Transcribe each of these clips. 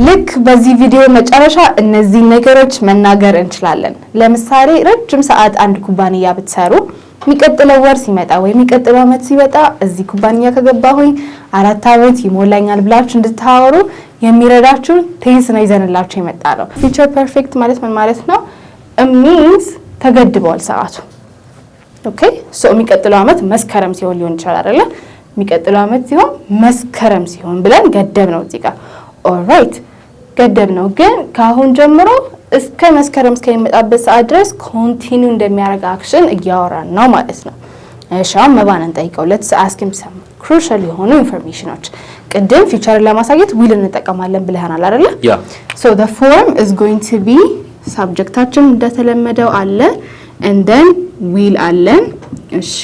ልክ በዚህ ቪዲዮ መጨረሻ እነዚህ ነገሮች መናገር እንችላለን። ለምሳሌ ረጅም ሰዓት አንድ ኩባንያ ብትሰሩ የሚቀጥለው ወር ሲመጣ ወይ የሚቀጥለው አመት ሲመጣ እዚህ ኩባንያ ከገባሁኝ 4 አመት ይሞላኛል ብላችሁ እንድታወሩ የሚረዳችሁ ቴንስ ነው ይዘንላችሁ የመጣለው። ፊውቸር ፐርፌክት ማለት ምን ማለት ነው? ሚንስ ተገድቧል ሰዓቱ። ኦኬ ሶ የሚቀጥለው አመት መስከረም ሲሆን ሊሆን ይችላል አይደለ? የሚቀጥለው አመት ሲሆን መስከረም ሲሆን ብለን ገደብ ነው እዚህ ጋር። ኦልራይት ገደብ ነው፣ ግን ካሁን ጀምሮ እስከ መስከረም እስከሚመጣበት ሰዓት ድረስ ኮንቲኒው እንደሚያደርግ አክሽን እያወራን ነው ማለት ነው። እሻም መባነን ጠይቀው let's ask him some crucial የሆኑ ኢንፎርሜሽኖች። ቅድም ፊውቸርን ለማሳየት ዊል እንጠቀማለን ብለናል አይደለ? so the form is going to be subjecታችን እንደተለመደው አለ and then will አለን። እሺ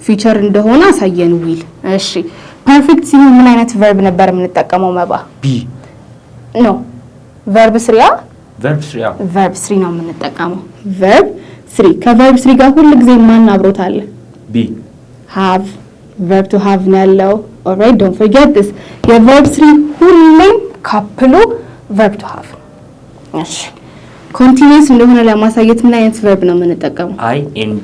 ፊውቸር እንደሆነ አሳየን ዊል። እሺ ፐርፌክት ሲሆን ምን አይነት ቨርብ ነበር የምንጠቀመው መባ? ቢ ኖ ቨርብ 3 verb 3 ነው የምንጠቀመው። verb 3 ከverb 3 ጋር ሁሉ ጊዜ ማን አብሮት አለ? ቢ have verb to have ነው ያለው። alright don't forget this የverb 3 ሁሌም ካፕሉ verb to have። እሺ continuous እንደሆነ ለማሳየት ምን አይነት verb ነው የምንጠቀመው? ing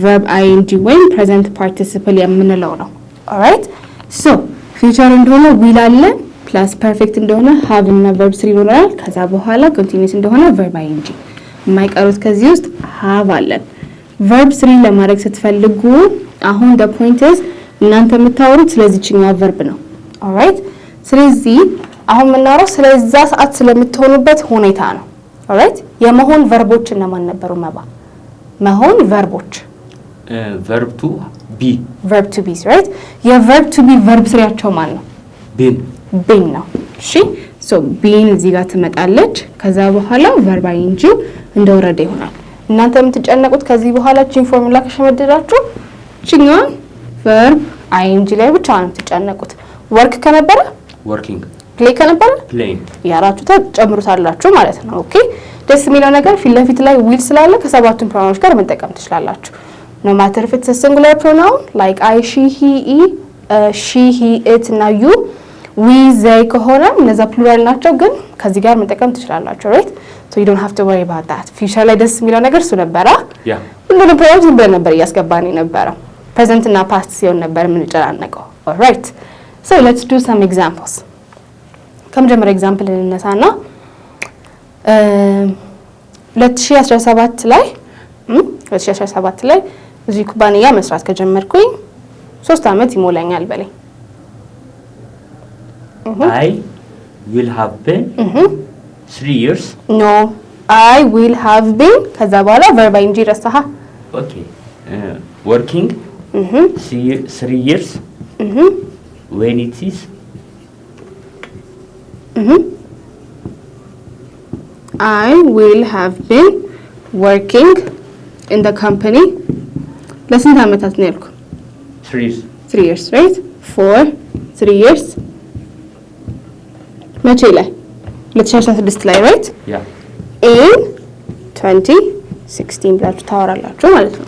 verb ing ወይም present participle የምንለው ነው። alright so future እንደሆነ will አለ plus perfect እንደሆነ have እና verb 3 ይኖራል። ከዛ በኋላ continuous እንደሆነ verb ing የማይቀሩት ከዚህ ውስጥ have አለን። verb 3 ለማድረግ ስትፈልጉ አሁን the point is እናንተ የምታወሩት ስለዚህኛው verb ነው። alright ስለዚህ አሁን የምናወራው ስለዛ ሰዓት ስለምትሆኑበት ሁኔታ ነው። alright የመሆን ቨርቦች እነማን ነበሩ መባ? መሆን ቨርቦች verb to be right የverb to be verb 3ያቸው ማን ነው? been ነው። እሺ so been እዚህ ጋር ትመጣለች። ከዛ በኋላ verb ing እንደወረደ ይሆናል። እናንተ የምትጨነቁት ከዚህ በኋላ ቺን ፎርሙላ ከሸመደዳችሁ ቺኛን verb ing ላይ ብቻ ነው የምትጨነቁት። work ከነበረ working play ከነበረ playing ያራችሁ ተጨምሩታላችሁ ማለት ነው። ኦኬ ደስ የሚለው ነገር ፊት ለፊት ላይ will ስላለ ከሰባቱም ፕሮናውንስ ጋር መጠቀም ትችላላችሁ። no matter if it's a singular pronoun like I she he it እና you we they ከሆነ እነዛ ፕሉራል ናቸው፣ ግን ከዚህ ጋር መጠቀም ትችላላችሁ። right so you don't have to worry about that። future ላይ ደስ የሚለው ነገር እሱ ነበር። ሁሉንም ፕሮናውንስ ዝም ብለን ነበር እያስገባን የነበረው። present እና past ሲሆን ነበር የምንጨናነቀው። alright so let's do some examples። ከመጀመሪያ ኤግዛምፕል እንነሳና 2017 ላይ እዚህ ኩባንያ መስራት ከጀመርኩኝ 3 አመት ይሞላኛል በለኝ። I will have been 3 years no I will have been ከዛ በኋላ verb ing ረሳሃ። okay working 3 years when it is I will have been working in the company ለስንት አመታት ነው ያልኩ? 3 years right for 3 years መቼ ላይ? 2016 ላይ right in 2016 ብላችሁ ታወራላችሁ ማለት ነው።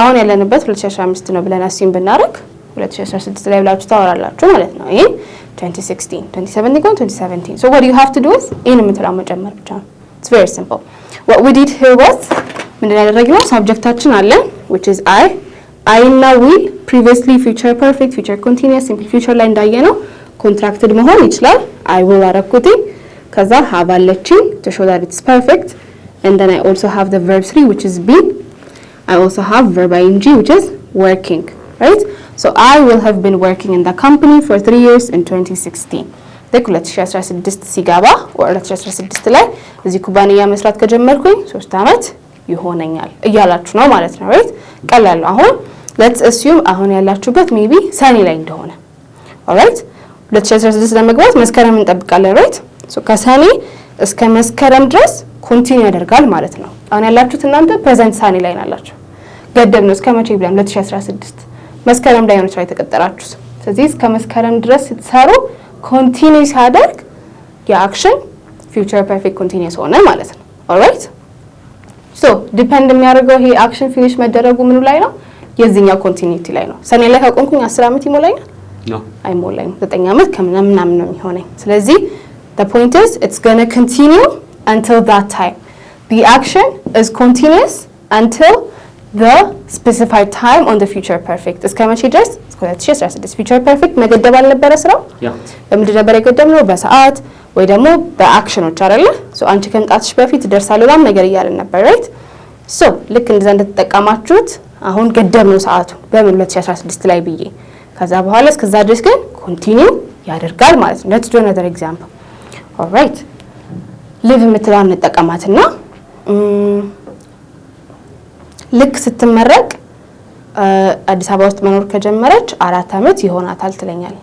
አሁን ያለንበት 2015 ነው ብለን አስዩም ብናረግ 2016 ላይ ብላችሁ ታወራላችሁ ማለት ነው። in 2016 2017 so what do you have to do is in የምትለው መጨመር ብቻ ነው። it's very simple. what we did here was ምንድነው ያደረግነው? ሳብጀክታችን አለ which is I እና will previously future perfect future continuous simple future ላይ እንዳየነው contracted መሆን ይችላል። I will አረኩትኝ ከዛ have አለችኝ to show that it's perfect and then I also have the verb 3 which is been. I also have verb ing which is working right so I will have been working in the company for 3 years in 2016 ልክ 2016 ሲጋባ or 2016 ላይ እዚህ ኩባንያ መስራት ከጀመርኩኝ 3 አመት ይሆነኛል እያላችሁ ነው ማለት ነው right ቀላል። አሁን let's assume አሁን ያላችሁበት maybe ሰኔ ላይ እንደሆነ alright 2016 ለመግባት መስከረም እንጠብቃለን right so ከሰኔ እስከ መስከረም ድረስ ኮንቲኒው ያደርጋል ማለት ነው። አሁን ያላችሁት እናንተ ፕሬዘንት ሰኔ ላይ ናላችሁ። ገደብ ነው እስከ መቼ ብለን 2016 መስከረም ላይ ነው የተቀጠራችሁት። ስለዚህ እስከ መስከረም ድረስ ስትሰሩ ኮንቲኒው ሲያደርግ የአክሽን ፊውቸር ፐርፌክት ኮንቲኒየስ ሆነ ማለት ነው። ኦልራይት ሶ ዲፔንድ የሚያደርገው ይሄ አክሽን ፊኒሽ መደረጉ ምኑ ላይ ነው? የዚህኛው ኮንቲኒቲ ላይ ነው። ሰኔ ላይ ከቆንኩኝ 10 አመት ይሞላኛል? ነው አይሞላኝም። 9 አመት ከምናምን ነው የሚሆነኝ። ስለዚህ The point is it's going to continue until that time. The action is continuous until the specified time on the future perfect. እስከ መቼ ድረስ? እስከ 2016 future perfect መገደብ አልነበረ ስራው? በምንድን ነበር የገደብነው? በሰዓት ወይ ደግሞ በአክሽኖች አይደለ? ሶ አንቺ ከመምጣትሽ በፊት ደርሳለሁ ላም ነገር እያልን ነበር right? ሶ ልክ እንደዛ እንደተጠቀማችሁት አሁን ገደብነው ሰዓቱ በምን 2016 ላይ ብዬ ከዛ በኋላ እስከዛ ድረስ ግን ኮንቲኒው ያደርጋል ማለት ነው። let's do another example. all right live የምትለዋን እንጠቀማትና ልክ ስትመረቅ አዲስ አበባ ውስጥ መኖር ከጀመረች 4 አመት ይሆናታል ትለኛል።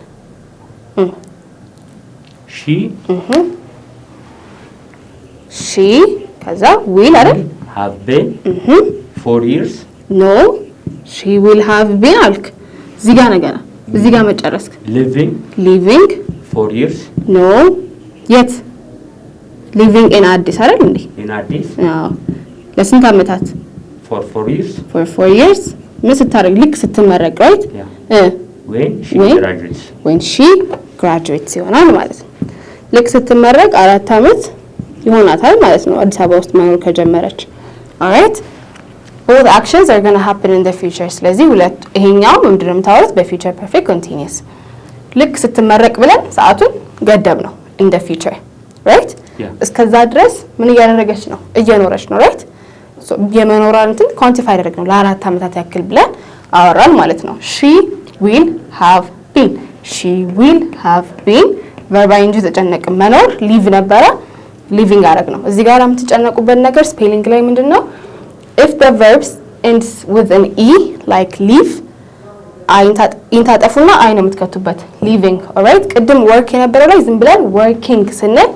she ከዛ will አይደል have been 4 years no she will have been አልክ እዚህ ጋር ነገር እዚህ ጋር መጨረስክ living 4 years no yet living in አዲስ አይደል እንዴ in አዲስ አዎ ለስንት አመታት for 4 years for 4 years ምን ስታደርግ ልክ ስትመረቅ right when she graduates ይሆናል ማለት ነው። ልክ ስትመረቅ 4 አመት ይሆናታል ማለት ነው አዲስ አበባ ውስጥ መኖር ከጀመረች all right all the actions are going to happen in the future ስለዚህ ሁለት ይሄኛው ምንድነው የምታወሩት በfuture perfect continuous ልክ ስትመረቅ ብለን ሰዓቱን ገደብ ነው in the future right እስከዛ ድረስ ምን እያደረገች ነው እየኖረች ነው right so የመኖሯን እንትን ኳንቲፋይ ያደረግ ነው ለ4 አመታት ያክል ብለን አወራን ማለት ነው she will have been verb ing ተጨነቅ መኖር live ነበረ living አደረግ ነው እዚህ ጋር የምትጨነቁበት ነገር ስፔሊንግ ላይ ምንድነው if the verbs ends with an e like live አይንታጠፉና አይ ነው የምትከቱበት living alright ቅድም work የነበረው ላይ ዝም ብለን working ስንል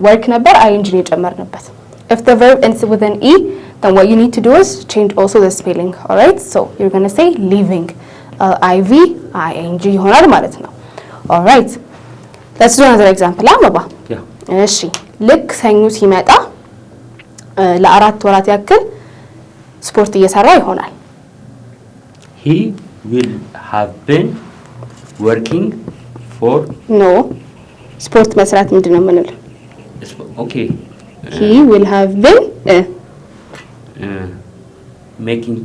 work ነበር ing ነው የጨመርንበት if the verb ends with an e then what you need to do is change also the spelling alright so you're going to say living iv ing ይሆናል ማለት ነው alright let's do another example አመባ እሺ ልክ ሰኞ ሲመጣ ለ4 ወራት ያክል ስፖርት እየሰራ ይሆናል he will have been working for no ስፖርት መስራት ምንድነው ምንል okay he will have been making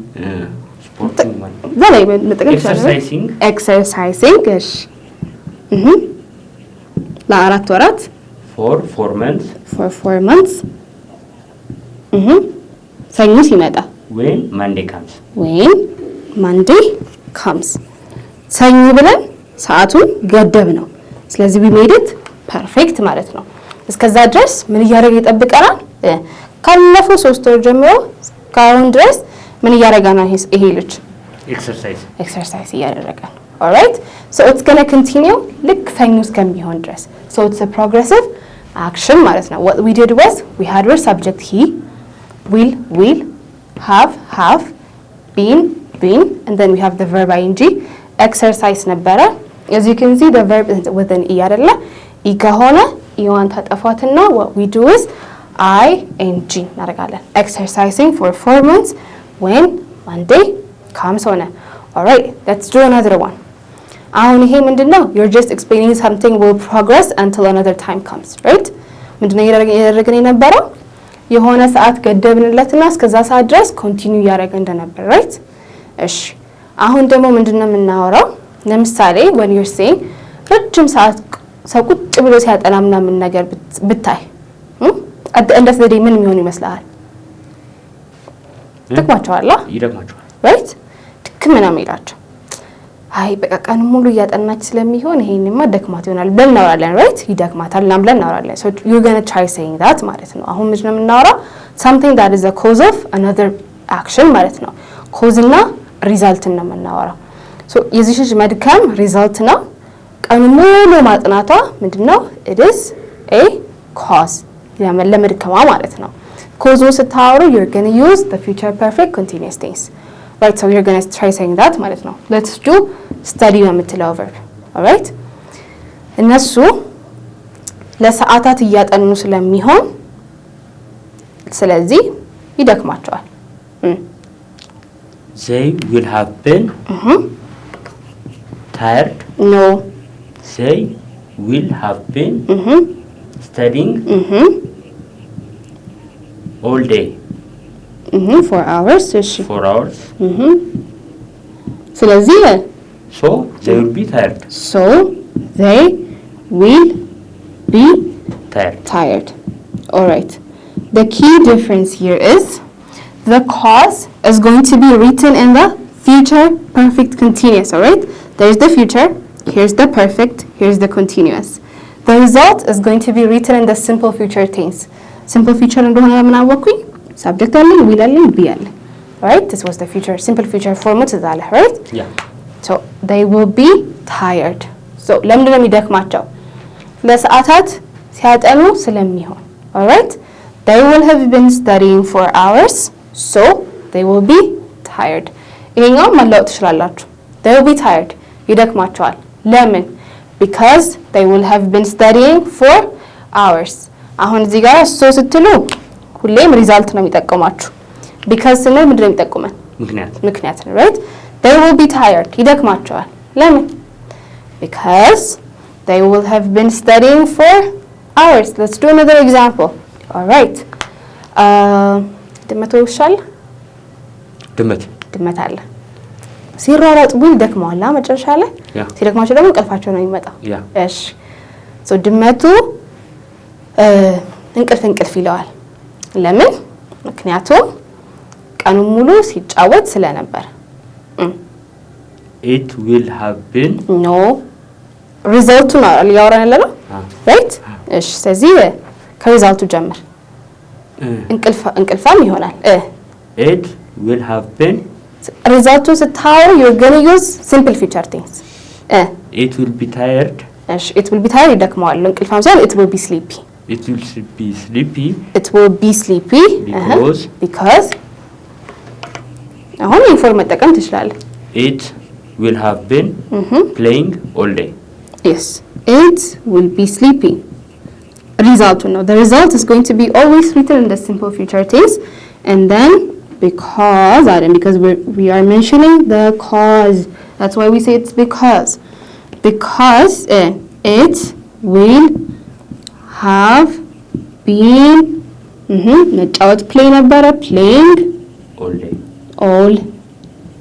sporting exercising እሺ ለ4 ወራት for 4 months ሰኞ ሲመጣ when Monday comes ሰኞ ብለን ሰዓቱን ገደብ ነው ስለዚህ we made it perfect ማለት ነው እስከዛ ድረስ ምን እያደረገ ይጠብቀናል ካለፈው 3 ወር ጀምሮ ካሁን ድረስ ምን እያደረጋና ይሄ ልጅ exercise እያደረገ ነው alright so it's going to continue ልክ ሰኞ እስከሚሆን ድረስ so it's a progressive action ማለት ነው what we did was we had our subject he will have been and then we have the verb ing exercise ነበረ as you can see the verb is with an e አይደለ e ከሆነ ኢዋን ታጠፋትና what we do is ing እናደርጋለን exercising for 4 months when Monday comes on alright let's do another one አሁን ይሄ ምንድነው you're just explaining something will progress until another time comes right ምንድነው ያደረግን የነበረው የሆነ ሰዓት ገደብንለትና እስከዛ ሰዓት ድረስ ኮንቲኒው ያደረገ እንደነበር right እሺ አሁን ደግሞ ምንድነው የምናወራው ለምሳሌ when you're saying ረጅም ሰዓት ሰው ቁጭ ብሎ ሲያጠናምና ምን ነገር ብታይ እንደዚህ ደይ ምን የሚሆን ይመስላል ተክማቸዋላ ይደክማቸዋል right ድክምና መሄዳቸው አይ በቃ ቀን ሙሉ እያጠናች ስለሚሆን ይሄንማ ደክማት ይሆናል ብለን እናወራለን right ይደክማታል እና ብለን እናወራለን so you're going to try saying that ማለት ነው አሁን ምንድነው የምናወራው something that is a cause of another action ማለት ነው cause እና result ነው የምናወራው so የዚህ ልጅ መድከም result ነው ቀን ሙሉ ማጥናቷ ምንድነው it is a cause ለመድከማ ማለት ነው cause ስታወሩ you're going to use the future perfect continuous tense right so you're going to try saying that ማለት ነው let's do study የምትለው verb all right እነሱ ለሰዓታት እያጠኑ ስለሚሆን ስለዚህ ይደክማቸዋል they will have been tired no they will have been studying all day. For hours. እሺ 4 hours. ስለዚህ So they will be tired. So they will be Tired. All right. The key difference here is the cause is going to be written in the future perfect continuous. All right. There's the future. Here's the perfect. Here's the continuous. The result is going to be written in the simple future tense. Simple future እንደሆነ ምን አወኩኝ? Subject አለኝ, will አለኝ፣ be አለኝ. Right? This was the future, simple future form ትዛለ, right? Yeah. So they will be tired. So ለምንድን ነው የሚደክማቸው? ለሰዓታት ሲያጠኑ ስለሚሆን. All right? They will have been studying for hours, so they will be tired. ይሄኛው መለወጥ ትችላላችሁ. They will be tired. ይደክማቸዋል. ለምን? Because they will have been studying for hours. አሁን እዚህ ጋር so ስትሉ ሁሌም ሪዛልት ነው የሚጠቀማችሁ። because ስንል ምንድን ነው የሚጠቁመን? ምክንያት ነው። right? They will be tired. ይደክማቸዋል። ለምን? Because they will have been studying for hours. Let's do another example. All right. ድመት ይሻል? ድመት አለ። ሲሯሯጥ ቡል ደክመዋል መጨረሻ ላይ ሲደክማቸው ደግሞ እንቅልፋቸው ነው የሚመጣው። እሺ ሶ ድመቱ እንቅልፍ ይለዋል። ለምን? ምክንያቱም ቀኑን ሙሉ ሲጫወት ስለነበር። It will have been no ሪዛልቱ ነው ያወራን ያለነው right? እሺ ስለዚህ ከሪዛልቱ ጀምር። እንቅልፋም ይሆናል። It will have been ሪዛልቱ ስታወሩ you're going to use simple future tense. It will be tired. እሺ it will be tired ይደክመዋል። እንቅልፋም ሳይሆን it will be sleepy. It will be sleepy. It will be sleepy because አሁን ኢንፎርም መጠቀም ትችላለህ። It will have been playing all day. Yes, it will be sleepy. Result no. The result is going to be always written in the simple future tense, and then because we are mentioning the cause. That's why we say it's because it will have been መጫወት play ነበረ playing all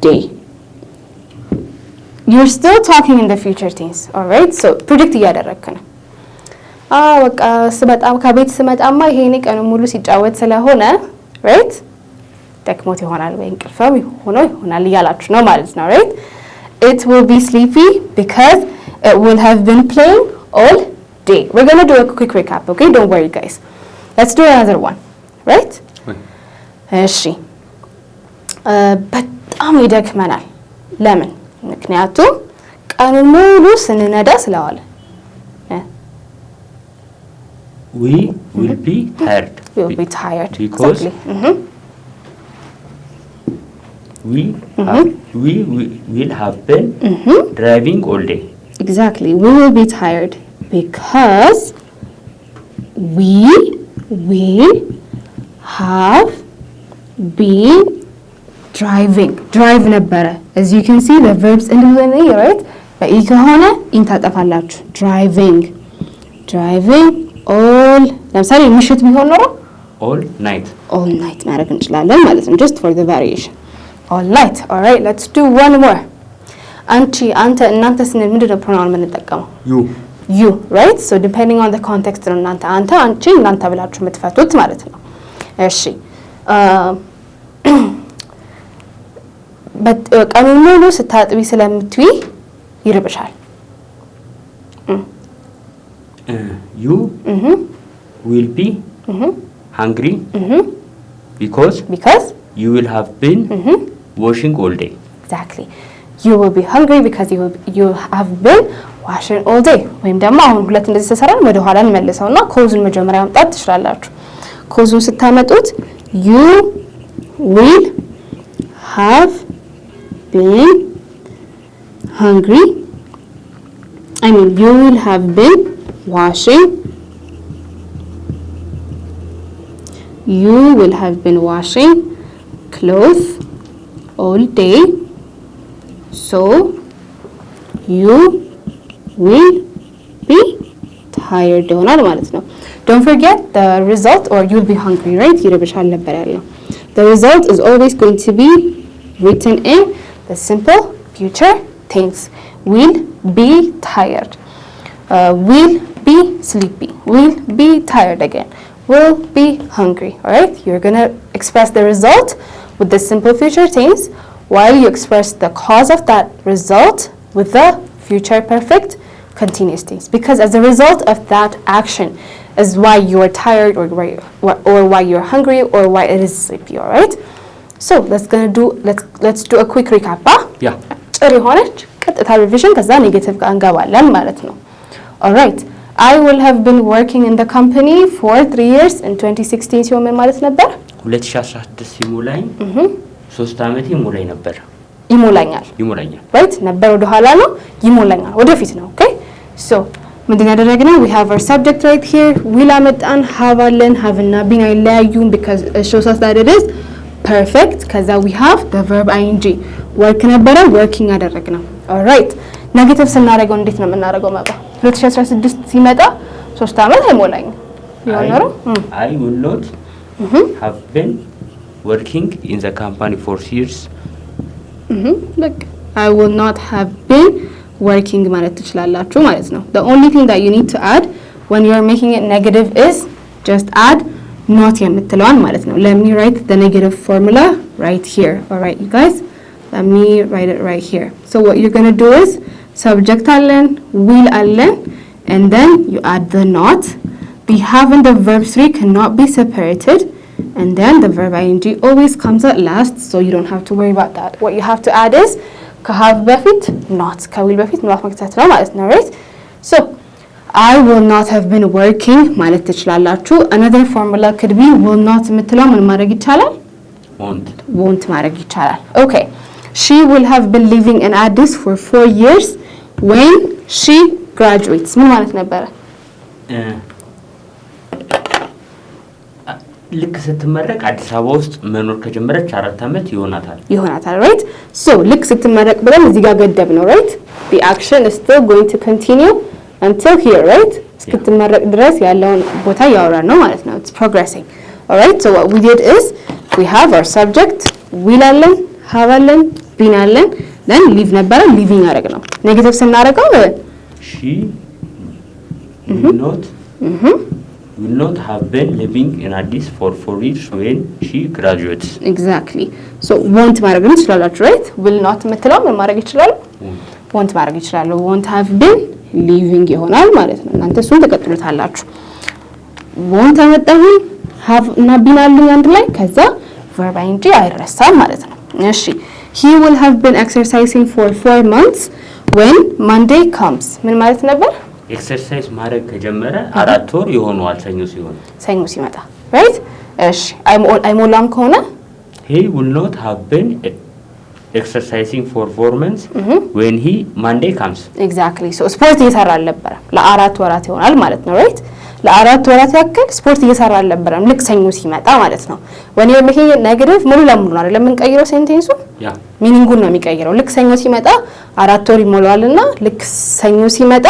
day. You're still talking in the future tense, all right? So predict እያደረግክ ነው። በቃ ከቤት ስመጣማ ይሄኔ ቀኑ ሙሉ ሲጫወት ስለሆነ right? ደክሞት ይሆናል ወይ እንቅልፋም ይሆናል እያላችሁ ነው ማለት ነው right? It will be sleepy because it will have been playing all day. We're going to do a quick recap, okay? Don't worry guys. Let's do another one, right? እሺ በጣም ይደክመናል። ለምን? ምክንያቱም ቀኑን ሙሉ ስንነዳ ስለዋለ። We will be tired. We will be tired. Because exactly. We will have been driving all day. Exactly. We will be tired because we will have been driving. Drive ነበረ. As you can see the verbs in the way, right? በኢ ከሆነ ኢን ታጠፋላችሁ። Driving all ለምሳሌ ምሽት ቢሆን ኖሮ all night ማድረግ እንችላለን ማለት ነው just for the variation. All night. All right, let's do one more. አንተ እናንተ ስንል ምንድን ነው pronoun የምንጠቀመው? You, right? So depending on the context ነው እናንተ አንቺ እናንተ ብላችሁ የምትፈቱት ማለት ነው። እሺ ቀኑን ሙሉ ስታጥቢ ስለምትይ ይርብሻል። You will be hungry because you will have been washing all day. Exactly. You will be hungry because you have been washing all day. ወይም ደግሞ አሁን ሁለት እንደዚህ ተሰራን ወደ ኋላ እንመልሰውና ኮዙን መጀመሪያ ማምጣት ትችላላችሁ። ኮዙን ስታመጡት you will have been hungry. You will have been washing. You will have been washing clothes all day. So you will be tired ይሆናል ማለት ነው። Don't forget the result or you'll be hungry, right? ይርብሻል ነበር ያለው። The result is always going to be written in the simple future tense. Will be tired. Will be sleepy. Will be tired again. Will be hungry. All right? You're going to express the result with the simple future tense while you express the cause of that result with the future perfect continuous tense. Because as a result of that action is why you're tired or why you're hungry or why it is sleepy. All right? So let's do a quick recap. Yeah. ጥሩ ሆነች ቀጥታ ሪቪዥን ከዛ ኔጌቲቭ ጋር እንገባለን ማለት ነው። All right. I will have been working in the company for 3 years in 2016 ሲሆን ምን ማለት ነበር? 2016 ሲሞላኝ 3 አመት ይሞላኝ ነበር። ይሞላኛል right ነበር ወደ ኋላ ነው ይሞላኛል ወደፊት ነው። okay so ምንድን ያደረግነው we have our subject right here will አመጣን have አለን have እና been አይለያዩም because it shows us that it is perfect ከዛ we have the verb ing work ነበረ working አደረግነው። all right ኔጌቲቭ ስናደርገው እንዴት ነው የምናደርገው? ማባ 2016 ሲመጣ 3 አመት አይሞላኝም ይሆናል። I will not have been working in the company for 6 years. Look, I will not have been working ማለት ትችላላችሁ ማለት ነው። The only thing that you need to add when you are making it negative is just add not የምትለዋን ማለት ነው። Let me write the negative formula right here. All right, you guys. Let me write it right here. So what you're going to do is subject አለን will አለን and then you add the not. The have and the verb 3 cannot be separated. And then the verb ing always comes at last, so you don't have to worry about that. What you have to add is ከሀቭ በፊት not ከዊል በፊት not መክተት ነው ማለት ነው right? So I will not have been working ማለት ትችላላችሁ። Another formula could be will not የምትለው ምን ማድረግ ይቻላል? won't ማድረግ ይቻላል። Okay. She will have been living in Addis for 4 years when she graduates. ምን ማለት ነበረ? ልክ ስትመረቅ አዲስ አበባ ውስጥ መኖር ከጀመረች 4 አመት ይሆናታል right? So ልክ ስትመረቅ ብለን እዚህ ጋር ገደብ ነው right? The action is still going to continue until here right? እስክትመረቅ ድረስ ያለውን ቦታ ያወራን ነው ማለት ነው። It's progressing. All right? So what we did is we have our subject will አለን have አለን been አለን then live ነበረ living አደረግ ነው። ኔጌቲቭ ስናደርገው she will not have been living in Addis for 4 years when she graduates. Exactly. So won't ማድረግ እንችላላችሁ right? will not የምትለው ምን ማድረግ ይችላል? won't ማድረግ ይችላል። won't have been living ይሆናል ማለት ነው። እናንተ እሱን ተቀጥሉታላችሁ። won't አመጣሁኝ have እና been አሉኝ አንድ ላይ ከዛ verb ing አይረሳም ማለት ነው። እሺ he will have been exercising for 4 months when Monday comes. ምን ማለት ነበር? ኤክሰርሳይዝ ማድረግ ከጀመረ 4 ወር ይሆነዋል ሰኞ ሲመጣ right? እሺ አይሞላም ከሆነ he will not have been exercising for 4 months when he Monday comes. Exactly. So ስፖርት እየሰራ አልነበረም ለ4 ወራት ይሆናል ማለት ነው right? ለ4 ወራት ያክል ስፖርት እየሰራ አልነበረም ልክ ሰኞ ሲመጣ ማለት ነው። when you're making it negative ሙሉ ለሙሉ ነው አይደል የምንቀይረው ሴንቴንሱ ሚኒንጉን ነው የሚቀይረው። ልክ ሰኞ ሲመጣ 4 ወር ይሞላዋልና ልክ ሰኞ ሲመጣ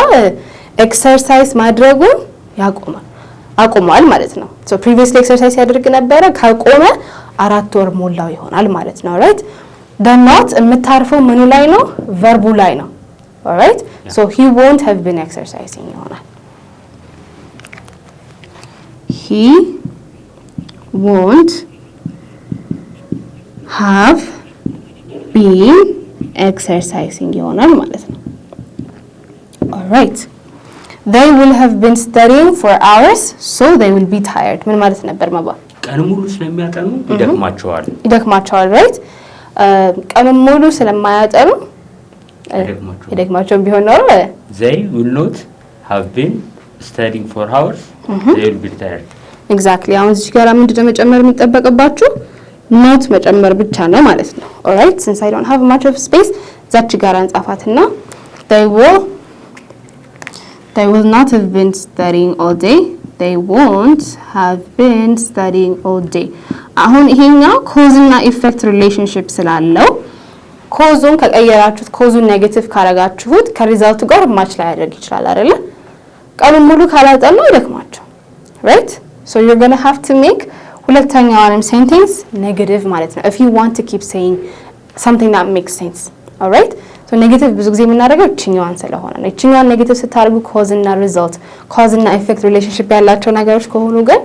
ኤክሰርሳይዝ ማድረጉን አቁሟል ማለት ነው። so previously exercise ያደርግ ነበረ ካቆመ 4 ወር ሞላው ይሆናል ማለት ነው right? the not የምታርፈው ምኑ ላይ ነው? verb ላይ ነው. all right? so he won't have been exercising ይሆናል። he won't have been exercising ይሆናል ማለት ነው። all right? they will have been studying for hours so they will be tired. ምን ማለት ነበር ማባ? ቀን ሙሉ ስለሚያጠኑ ይደክማቸዋል right? ቀን ሙሉ ስለማያጠኑ ይደክማቸው ቢሆን ነው they will not have been studying for hours they will be tired. exactly. አሁን እዚህ ጋር ምንድነው መጨመር የሚጠበቅባችሁ? not መጨመር ብቻ ነው ማለት ነው። all right? since I don't have much of space ዛች ጋር አንጻፋትና they will not have been studying all day. They won't have been studying all day. አሁን ይሄኛው cause እና effect relationship ስላለው ኮዙን ከቀየራችሁት ኮዙን ኔጌቲቭ ካረጋችሁት ከሪዛልቱ ጋር ማች ላይ ያደርግ ይችላል አይደል? ቀኑን ሙሉ ካላጠኑ ይደክማቸው right so you're going to have to make ሁለተኛውንም ሴንቴንስ ኔጌቲቭ ማለት ነው if you want to keep saying something that makes sense all right so ኔጌቲቭ ብዙ ጊዜ የምናደርገው እችኛዋን ስለሆነ ነው እችኛዋን ኔጌቲቭ ስታደርጉ ኮዝ እና ሪዛልት ኮዝ እና ኢፌክት ሪሌሽንሺፕ ያላቸው ነገሮች ከሆኑ ግን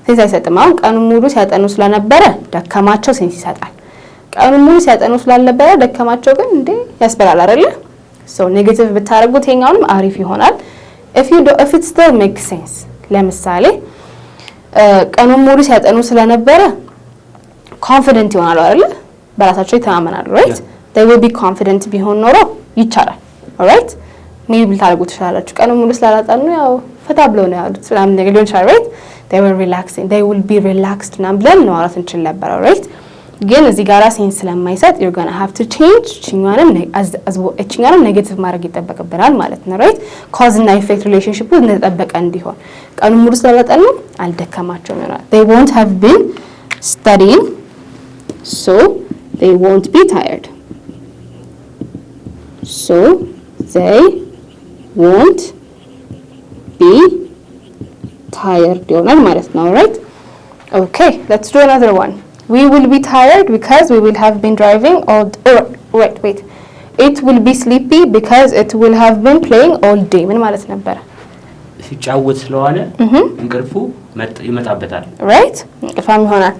ሴንስ አይሰጥም አሁን ቀኑን ሙሉ ሲያጠኑ ስለነበረ ደከማቸው ሴንስ ይሰጣል ቀኑን ሙሉ ሲያጠኑ ስላልነበረ ደከማቸው ግን እንዴ ያስበላል አይደለ so ኔጌቲቭ ብታደርጉት ይሄኛውንም አሪፍ ይሆናል if it still makes sense ለምሳሌ ቀኑን ሙሉ ሲያጠኑ ስለነበረ ኮንፊደንት ይሆናሉ አይደለ በራሳቸው ይተማመናሉ right they will be confident ቢሆን ኖሮ ይቻላል alright ሜቢ ልታደርጉ ትችላላችሁ ቀኑን ሙሉ ስላላጠኑ ያው ፈታ ብለው ነው ያሉት ስለምን ነገር ሊሆን ይችላል right they were relaxing they will be relaxed እና ብለን ነው አራት እንችል ነበር alright ግን እዚህ ጋር ሴንስ ስለማይሰጥ you're going to have to change እችኛንም ኔጌቲቭ ማድረግ ይጠበቅብናል ማለት ነው right cause እና effect relationship እንደተጠበቀ እንዲሆን ቀኑን ሙሉ ስለላጠኑ አልደከማቸውም ይሆናል they won't have been studying so they won't be tired so they won't be tired ይሆናል ማለት ነው right okay let's do another one we will be tired because we will have been driving all wait it will be sleepy because it will have been playing all day ምን ማለት ነበር ሲጫወት ስለዋለ እንቅልፉ ይመጣበታል right እንቅልፋም ይሆናል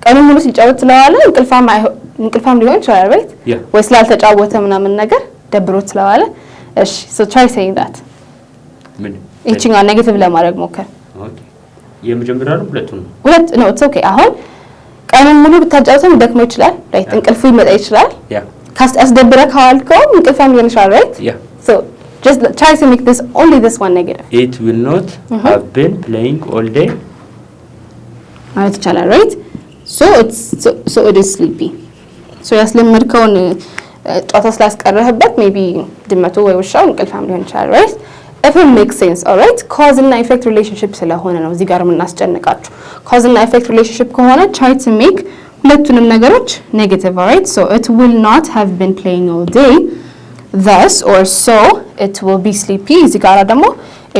ቀኑን ሙሉ ሲጫወት ስለዋለ እንቅልፋም ሊሆን ይችላል right ወይ ስላልተጫወተ ምናምን ነገር ደብሮት ስለዋለ እሺ so try saying that ምን እቺኛው ኔጌቲቭ ለማድረግ ሞከር የመጀመሪያው ሁለቱን ነው it's okay አሁን ቀኑን ሙሉ ብታጫውተው ደክሞ ይችላል right እንቅልፉ ይመጣ ይችላል አስደብረ ካዋልከው እንቅልፋም ሊሆን ይችላል right so just try to make this only this one negative it will not have been playing all day ማለት ይቻላል right so it is sleepy so ያስለመድከውን ጧታ ስላስቀረህበት maybe ድመቱ ወይ ውሻው እንቅልፋም ሊሆን ይችላል right if it makes sense all right cause and effect relationship ስለሆነ ነው እዚህ ጋር የምናስጨንቃችሁ cause and effect relationship ከሆነ try to make ሁለቱንም ነገሮች negative all right so it will not have been playing all day thus or so it will be sleepy እዚህ ጋር ደግሞ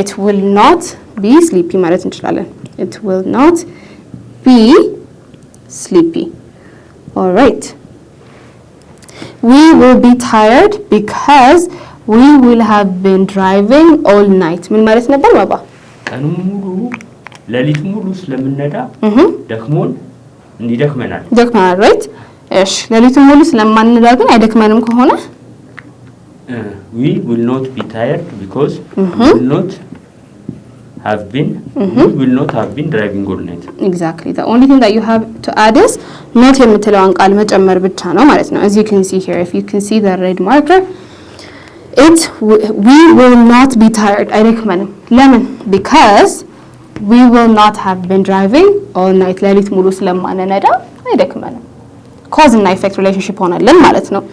it will not be sleepy ማለት እንችላለን it will not be sleepy all right we will be tired because we will have been driving all night ምን ማለት ነበር ባባ ቀኑን ሙሉ ሌሊት ሙሉ ስለምንነዳ ደክሞን እንዲደክመናል right እሺ ሌሊቱን ሙሉ ስለማንነዳ ግን አይደክመንም ከሆነ we will not be tired because we will not have been driving all night exactly the only thing that you have to add is not የምትለውን ቃል መጨመር ብቻ ነው ማለት ነው as you can see here if you can see the red marker we will not be tired አይደክመንም ለምን because we will not have been driving all night ሌሊት ሙሉ ስለማንነዳ አይደክመንም cause and effect relationship ሆነልን ማለት ነው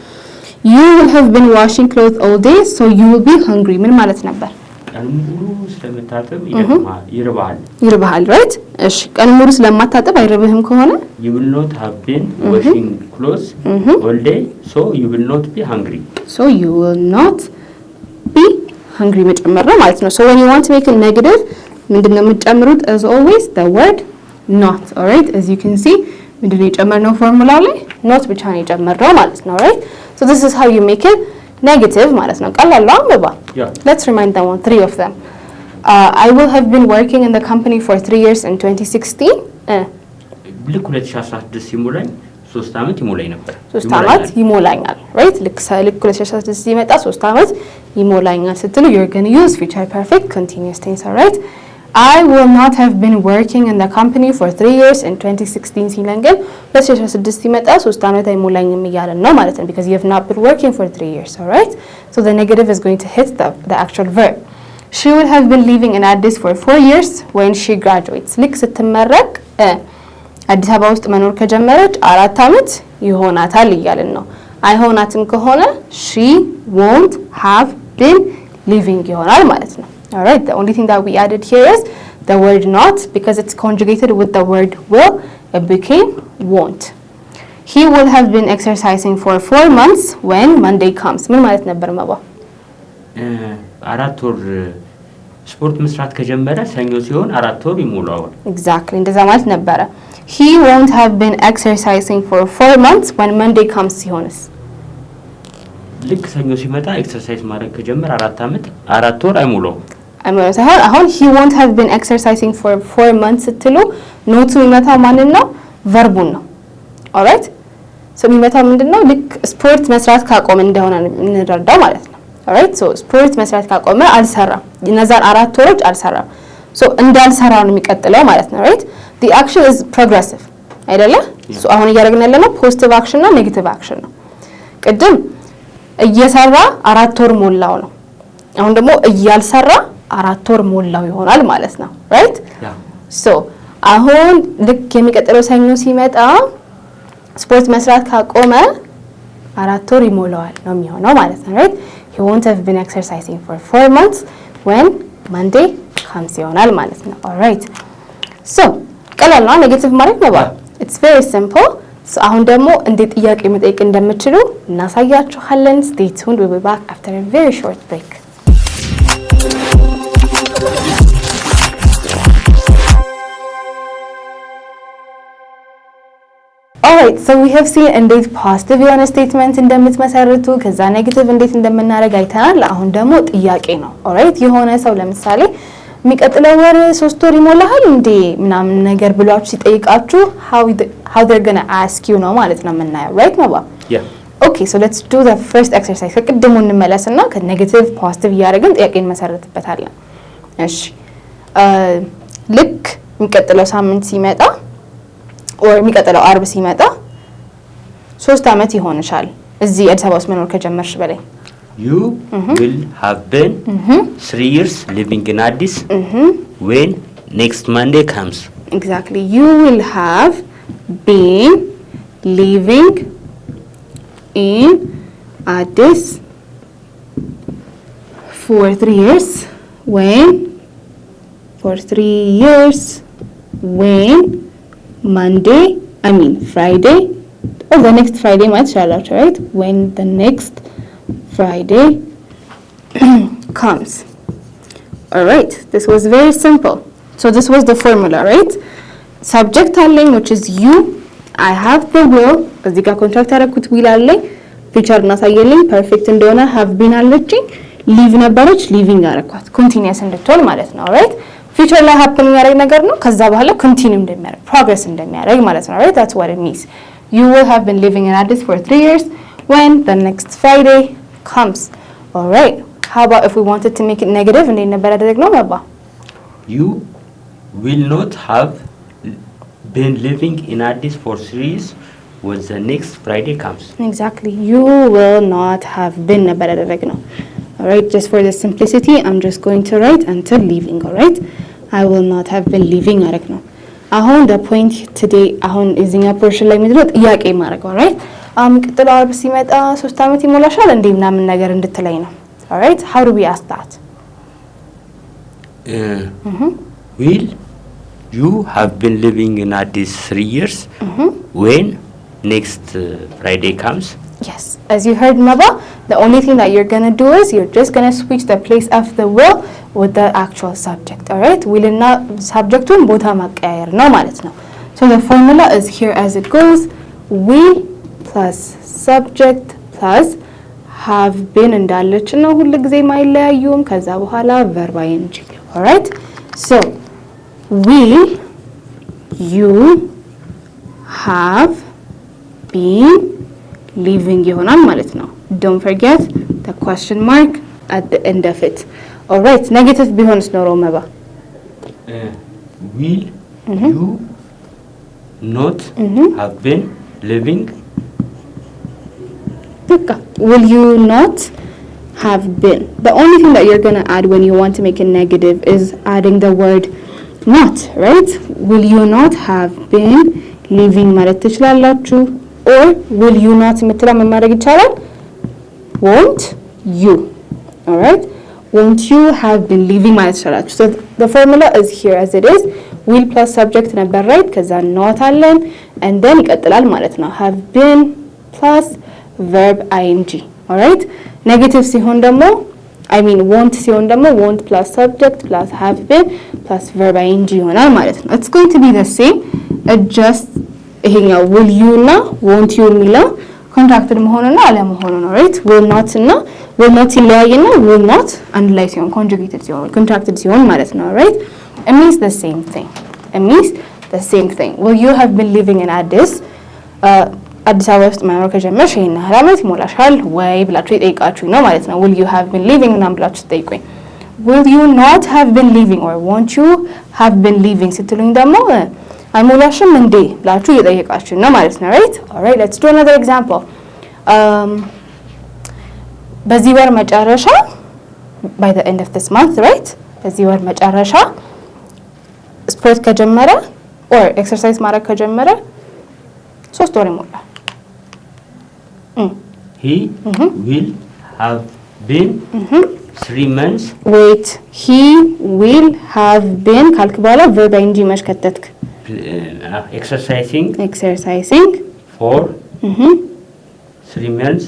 you will have been washing clothes all day so you will be hungry ምን ማለት ነበር ቀኑን ሙሉ ስለምታጠብ ይርባሃል right እሺ ቀኑን ሙሉ ስለማታጠብ አይርብህም ከሆነ you will not have been washing clothes all day so you will not be hungry so you will not be hungry መጨመር ነው ማለት ነው so when you want to make a negative ምንድነው የምትጨምሩት as always the word not all right as you can see ምንድነው የጨመርነው ፎርሙላ ላይ not ብቻ ነው የጨመርነው ማለት ነው right so this is how you make it negative ማለት ነው ቀላል ነው አምባ let's remind them on three of them I will have been working in the company for 3 years in 2016 ልክ 2016 ሲሞላኝ 3 አመት ይሞላኝ ነበር 3 አመት ይሞላኛል right ልክ 2016 ሲመጣ 3 አመት ይሞላኛል ስትሉ you're going to use future perfect continuous tense all right I will not have been working in the company for 3 years in 2016 ሲለንገል 2016 ሲመጣ 3 አመት አይሞላኝም እያለን ነው ማለት ነው because you have not been working for 3 years all right so the negative is going to hit the actual verb she will have been living in Addis for 4 years when she graduates ልክ ስትመረቅ አዲስ አበባ ውስጥ መኖር ከጀመረች 4 አመት ይሆናታል እያለን ነው አይሆናትም ከሆነ she won't have been living ይሆናል ማለት ነው all right the only thing that we added here is the word not because it's conjugated with the word will it became won't he will have been exercising for 4 months when Monday comes ምን ማለት ነበር ማባ 4 ወር ስፖርት መስራት ከጀመረ ሰኞ ሲሆን 4 ወር ይሞላዋል። ኤግዛክትሊ እንደዛ ማለት ነበረ። he won't have been exercising for 4 months when Monday comes ሲሆንስ ልክ ሰኞ ሲመጣ ኤክሰርሳይዝ ማድረግ ከጀመረ 4 ወር አይሞላውም። ሳይሆን አሁን he won't have been exercising for 4 months ስትሉ ኖቱ የሚመታው ማንን ነው? ቨርቡን ነው። ኦልራይት ሶ የሚመታው ምንድነው? ልክ ስፖርት መስራት ካቆመ እንደሆነ እንረዳው ማለት ነው። ኦልራይት ሶ ስፖርት መስራት ካቆመ አልሰራም፣ እነዛን 4 ወሮች አልሰራም። ሶ እንዳልሰራ ነው የሚቀጥለው ማለት ነው። ራይት the action is progressive አይደለ? ሶ አሁን እያደረግን ያለነው ፖዚቲቭ አክሽን እና ኔጌቲቭ አክሽን ነው። ቅድም እየሰራ 4 ወር ሞላው ነው። አሁን ደግሞ እያልሰራ 4 ወር ሞላው ይሆናል ማለት ነው። ራይት ሶ አሁን ልክ የሚቀጥለው ሰኞ ሲመጣ ስፖርት መስራት ካቆመ 4 ወር ይሞላዋል ነው የሚሆነው ማለት ነው። ራይት he won't have been exercising for 4 months when Monday comes ይሆናል ማለት ነው። ኦልራይት ሶ ቀላል ነው ኔጌቲቭ ማለት ነው። it's very simple። ሶ አሁን ደግሞ እንዴት ጥያቄ መጠየቅ እንደምትችሉ እናሳያችኋለን። stay tuned, we'll be back after a very short break. Alright, so we have seen እንዴት ፖዚቲቭ የሆነ ስቴትመንት እንደምትመሰርቱ ከዛ ኔጌቲቭ እንዴት እንደምናደርግ አይተናል። አሁን ደግሞ ጥያቄ ነው። ኦልራይት የሆነ ሰው ለምሳሌ የሚቀጥለው ወር 3 ወር ይሞላል እንዴ ምናምን ነገር ብሏችሁ ሲጠይቃችሁ how they're going to ask you ነው ማለት ነው የምናየው። ራይት ነው ባ Okay, so let's do the first exercise. ከቅድሙ እንመለስና ከኔጌቲቭ ፖዚቲቭ እያደረግን ጥያቄ እንመሰርትበታለን። እሺ ልክ የሚቀጥለው ሳምንት ሲመጣ or የሚቀጥለው አርብ ሲመጣ 3 አመት ይሆንሻል እዚህ አዲስ አበባ ውስጥ መኖር ከጀመርሽ በላይ you will have been 3 years living in Addis when next Monday comes. Exactly, you will have been living in Addis for 3 years when Monday, I mean Friday, or the next Friday might shall out, right? When the next Friday comes. Alright, this was very simple. So this was the formula, right? Subject align, which is you. I have the will. እዚህ ጋር ኮንትራክት ያደረኩት will አለኝ። ፊቸር እናሳየልኝ ፐርፌክት እንደሆነ have been አለችኝ። live ነበረች living አደረኳት continuous እንድትሆን ማለት ነው። alright? ፊቸር ላይ happen የሚያደርግ ነገር ነው። ከዛ በኋላ continue እንደሚያደርግ progress እንደሚያደርግ ማለት ነው። right? That's what it means. You will have been living in Addis for 3 years when the next Friday comes. Alright? How about if we wanted to make it negative እንዴት ነበር ያደረግነው መባ? You will not have been living in Addis for 3 years when the next Friday comes. Exactly. You will not have been ነበር ያደረግነው. Alright, just for the simplicity, I'm just going to write until leaving, alright? I will not have been leaving አረግ ነው። አሁን the point today አሁን እዚህኛው ፖርሽን ላይ ምንድነው ጥያቄ ማድረግ alright? ቅጥለው አርብ ሲመጣ 3 አመት ይሞላሻል እንዴ ምናምን ነገር እንድትለኝ ነው. Alright? How do we ask that? Will you have been living in Addis 3 years when next Friday comes? Yes, as you heard Maba, the only thing that you're going to do is you're just going to switch the place of the will with the actual subject, alright? Will not subject to ቦታ ማቀያየር ነው ማለት ነው. So the formula is here as it goes. Will plus subject plus have been እንዳለች ነው ሁሉ ጊዜ ማይለያዩም ከዛ በኋላ verb ing, alright? So will you have been living ይሆናል ማለት ነው. Don't forget the question mark at the end of it. Alright, negative ቢሆንስ ኖሮ መባ? Will you not have been living? Will you not have been? The only thing that you're going to add when you want to make it negative is adding the word not, right? Will you not have been living ማለት ትችላላችሁ. Or will you not የምትለው ምን ማድረግ ይቻላል? Won't you? Alright? Won't you have been living ማለት ትችላላችሁ. So the formula is here as it is. Will plus subject ነበር, right? ከዛ not አለን and then ይቀጥላል ማለት ነው. Have been plus verb ing. Alright? Negative ሲሆን ደግሞ I mean won't ሲሆን ደግሞ won't plus subject plus have been plus verb ing ይሆናል ማለት ነው። It's going to be the same. It just ይሄኛው will you እና won't you የሚለው contracted መሆኑና አለመሆኑ ነው right? will not እና will not ይለያይና will not አንድ ላይ ሲሆን conjugated ሲሆን contracted ሲሆን ማለት ነው right? It means the same thing. It means the same thing. Will you have been living in Addis? አዲስ አበባ ውስጥ መኖር ከጀመርሽ ይሄን ያህል ዓመት ይሞላሻል ወይ ብላችሁ ይጠይቃችሁ ነው ማለት ነው። will you have been living ምናምን ብላችሁ ትጠይቁኝ። will you not have been living or won't you have been living ስትሉኝ ደግሞ አይሞላሽም እንዴ ብላችሁ እየጠየቃችሁ ነው ማለት ነው right? alright, let's do another example. በዚህ ወር መጨረሻ by the end of this month right? በዚህ ወር መጨረሻ ስፖርት ከጀመረ or exercise ማድረግ ከጀመረ 3 ወር ይሞላል። He will have been 3 months. Wait, he will have been ካልክ በኋላ verb ing መች ከተትክ? Exercising for 3 months.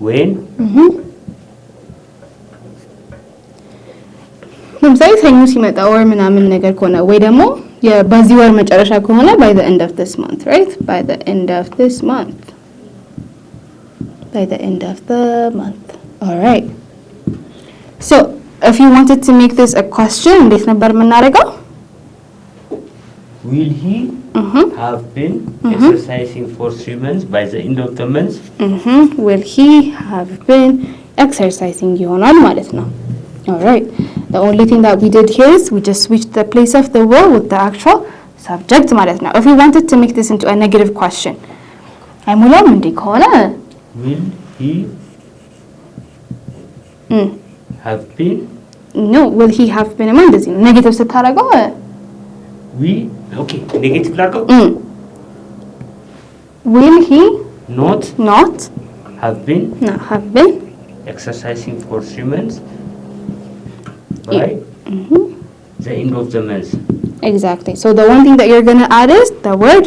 When ለምሳሌ ሰኞ ሲመጣ ወር ምናምን ነገር ከሆነ ወይ ደግሞ በዚህ ወር መጨረሻ ከሆነ by the end of this month right? by the end of this month. All right, so if you wanted to make this a question እንዴት ነበር የምናደርገው? will he have been exercising for 3 months by the end of the month? will he have been exercising ይሆናል ማለት ነው. all right, the only thing that we did here is we just switched the place of the will with the actual subject ማለት ነው. if we wanted to make this into a negative question አይሞላም እንዴ ከሆነ will he have been? no, will he have been ማለት እንደዚህ ነው። ኔጌቲቭ ስታደርገው okay, ኔጌቲቭ ላድርገው will he not have been exercising for 3 months by the end of the month. Exactly. So the one thing that you're going to add is the word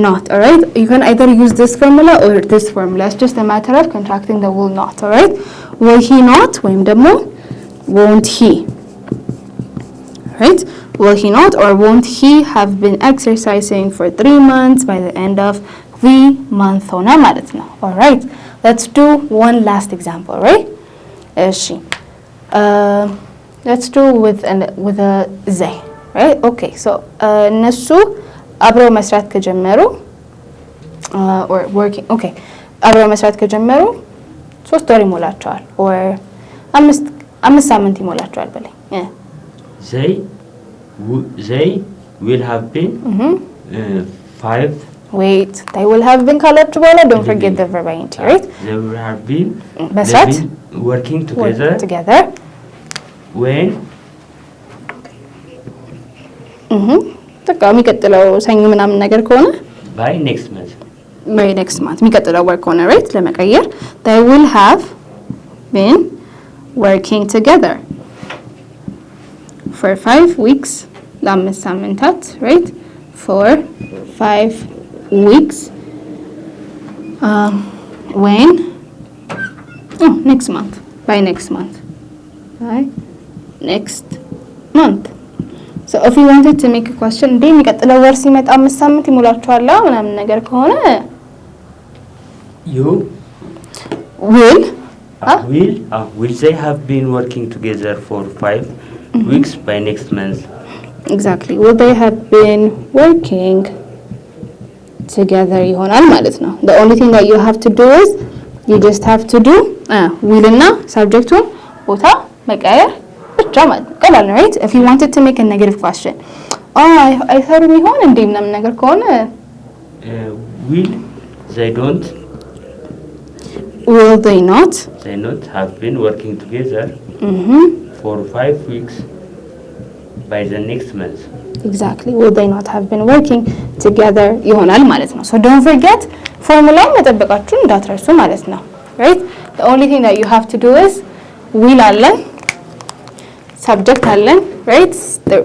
not. All right, you can either use this formula or this formula. It's just a matter of contracting the will not. All right, will he not ወይም ደግሞ won't he? All right, will he not or won't he have been exercising for 3 months by the end of the month ሆነ ማለት ነው. All right, let's do one last example. Right? እሺ let's do with a they. right? okay, so እነሱ አብረው መስራት ከጀመሩ or working okay አብረው መስራት ከጀመሩ 3 ወር ይሞላቸዋል or 5 ሳምንት ይሞላቸዋል በላይ they will have been 5 wait, they will have been ካላችሁ በኋላ don't forget the verb ing right? they will have been መስራት working together when በቃ የሚቀጥለው ሰኞ ምናምን ነገር ከሆነ by next month የሚቀጥለው ወር ከሆነ right? ለመቀየር they will have been working together for 5 weeks ለ5 ሳምንታት right? for 5 weeks when next month by next month so if you wanted to make a question እንዴ የሚቀጥለው ወር ሲመጣ 5 ሳምንት ይሞላችኋል ምናምን ነገር ከሆነ you will they have been working together for 5 weeks by next month? exactly, will they have been working together ይሆናል ማለት ነው. the only thing that you have to do is you just have to do will እና subjecቱን ቦታ መቀየር ብቻ ማለት ነው. ቀላል ነው right? if you wanted to make a negative question አይሰሩም ይሆን እንዴ ምናምን ነገር ከሆነ will they not have been working together for 5 weeks by the next month? exactly, will they not have been working together ይሆናል ማለት ነው. so don't forget ፎርሙላውን መጠበቃችሁን እንዳትረሱ ማለት ነው right? the only thing that you have to do is will አለን subject አለን right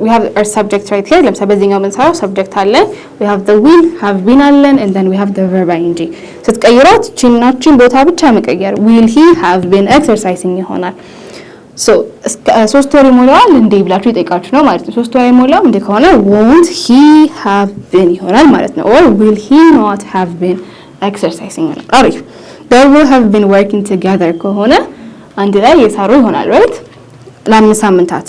we have our subject right here ለምሳሌ በዚህኛው የምንሰራው subject አለን we have the will have been አለን and then we have the verb ing ስትቀይሯት ቺናችን ቦታ ብቻ መቀየር will he have been exercising ይሆናል so 3 ወር ይሞላዋል እንዴ ብላችሁ ይጠይቃችሁ ነው ማለት ነው 3 ወር ይሞላው እንዴ ከሆነ won't he have been ይሆናል ማለት ነው or will he not have been exercising ይሆናል አሪፍ they will have been working together ከሆነ አንድ ላይ የሰሩ ይሆናል right ለአምስት ሳምንታት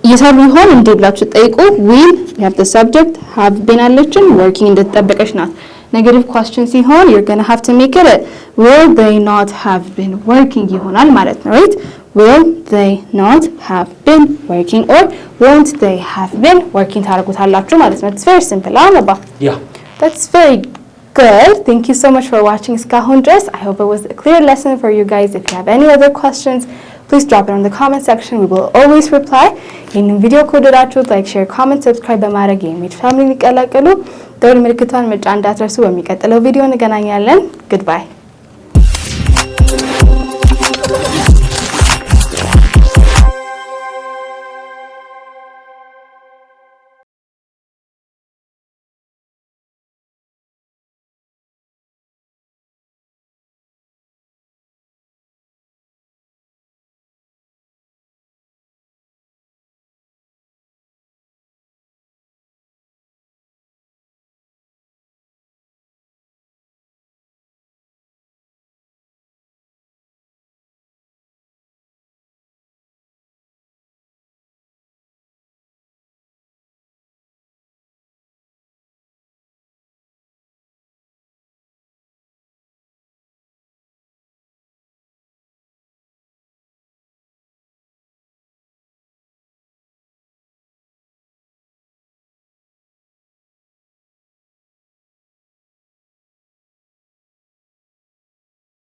እየሰሩ ይሆን እንዴ ብላችሁ ጠይቁ will you have the subject have been አለችን working እንደተጠበቀች ናት negative question ሲሆን you're going to have to make it will they not have been working ይሆናል ማለት ነው right will they not have been working or won't they have been working ታደርጉታላችሁ ማለት ነው it's very simple አለባ yeah that's very good thank you so much for watching እስካሁን ድረስ I hope it was a clear lesson for you guys if you have any other questions please drop it on the comment section we will always reply ይህንን ቪዲዮ ከወደዳችሁት like share comment subscribe በማድረግ የሜድ ፋሚሊ ይቀላቀሉ ደወል ምልክቷን መጫን እንዳትረሱ በሚቀጥለው ቪዲዮ እንገናኛለን goodbye